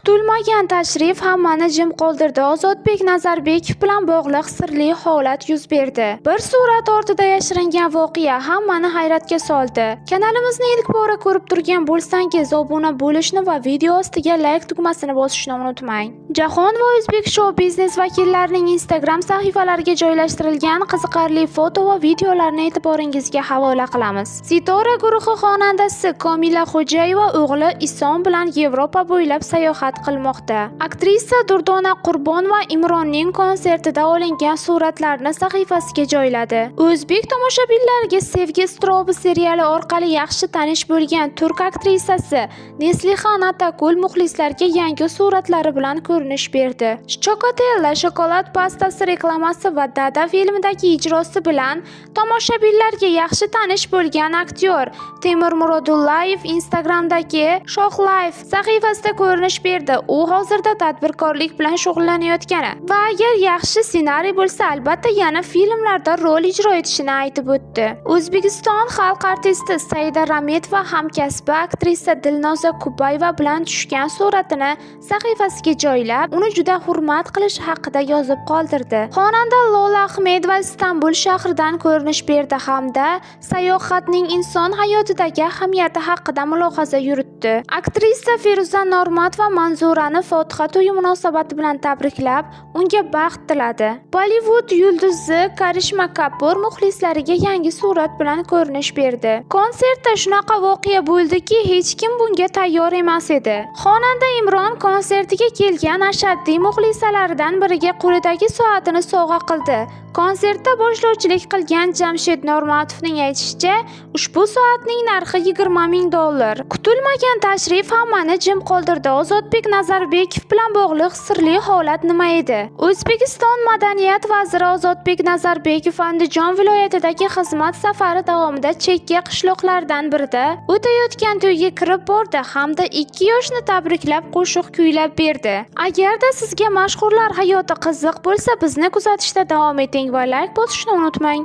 Kutilmagan tashrif hammani jim qoldirdi. Ozodbek Nazarbekov bilan bog'liq sirli holat yuz berdi. Bir surat ortida yashiringan voqea hammani hayratga soldi. Kanalimizni ilk bora ko'rib turgan bo'lsangiz, obuna bo'lishni va video ostiga like tugmasini bosishni unutmang. Jahon va o'zbek shou-biznes vakillarining Instagram sahifalariga joylashtirilgan qiziqarli foto va videolarni e'tiboringizga havola qilamiz. Sitora guruhi xonandasi Komila Xo'jayeva o'g'li Isom bilan Yevropa bo'ylab sayohat qilmoqda. Aktrisa Durdona Qurbonova Imronning konsertida olingan suratlarni sahifasiga joyladi. O'zbek tomoshabinlariga Sevgi iztirobi seriali orqali yaxshi tanish bo'lgan turk aktrisasi Neslihan Atakul muxlislarga yangi suratlari bilan ko'rinish berdi. Chocotella shokolad pastasi reklamasi va Dada filmidagi ijrosi bilan tomoshabinlarga yaxshi tanish bo'lgan aktyor Temur Murodullayev Instagramdagi Shoh Life sahifasida ko'rinish berdi. U hozirda tadbirkorlik bilan shug'ullanayotgani va agar yaxshi ssenariy bo'lsa, albatta yana filmlarda rol ijro etishini aytib o'tdi. O'zbekiston xalq artisti Saida Rametova hamkasbi aktrisa Dilnoza Kubayeva bilan tushgan suratini sahifasiga joylab, uni juda hurmat qilish haqida yozib qoldirdi. Xonanda Lola Ahmedova Istanbul shahridan ko'rinish berdi hamda sayohatning inson hayotidagi ahamiyati haqida mulohaza yuritdi. Aktrisa Feruza Normatova Manzurani Fotiha to'yi munosabati bilan tabriklab, unga baxt tiladi. Bollywood yulduzi Karishma Kapur muxlislariga yangi surat bilan ko'rinish berdi. Konsertda shunaqa voqea bo'ldiki, hech kim bunga tayyor emas edi. Xonanda Imron konsertiga kelgan ashaddiy muxlisalaridan biriga qo'lidagi soatini sovg'a qildi. Konsertda boshlovchilik qilgan Jamshid Normatovning aytishicha, ushbu soatning narxi $20,000. Kutilmagan tashrif hammani jim qoldirdi. Ozodbek Nazarbekov bilan bog'liq sirli holat nima edi? O'zbekiston madaniyat vaziri Ozodbek Nazarbekov Andijon viloyatidagi xizmat safari davomida chekka qishloqlardan birida o'tayotgan to'yga kirib bordi hamda 2 yoshni tabriklab qo'shiq kuylab berdi. Agarda sizga mashhurlar hayoti qiziq bo'lsa, bizni kuzatishda davom eting va like bosishni unutmang.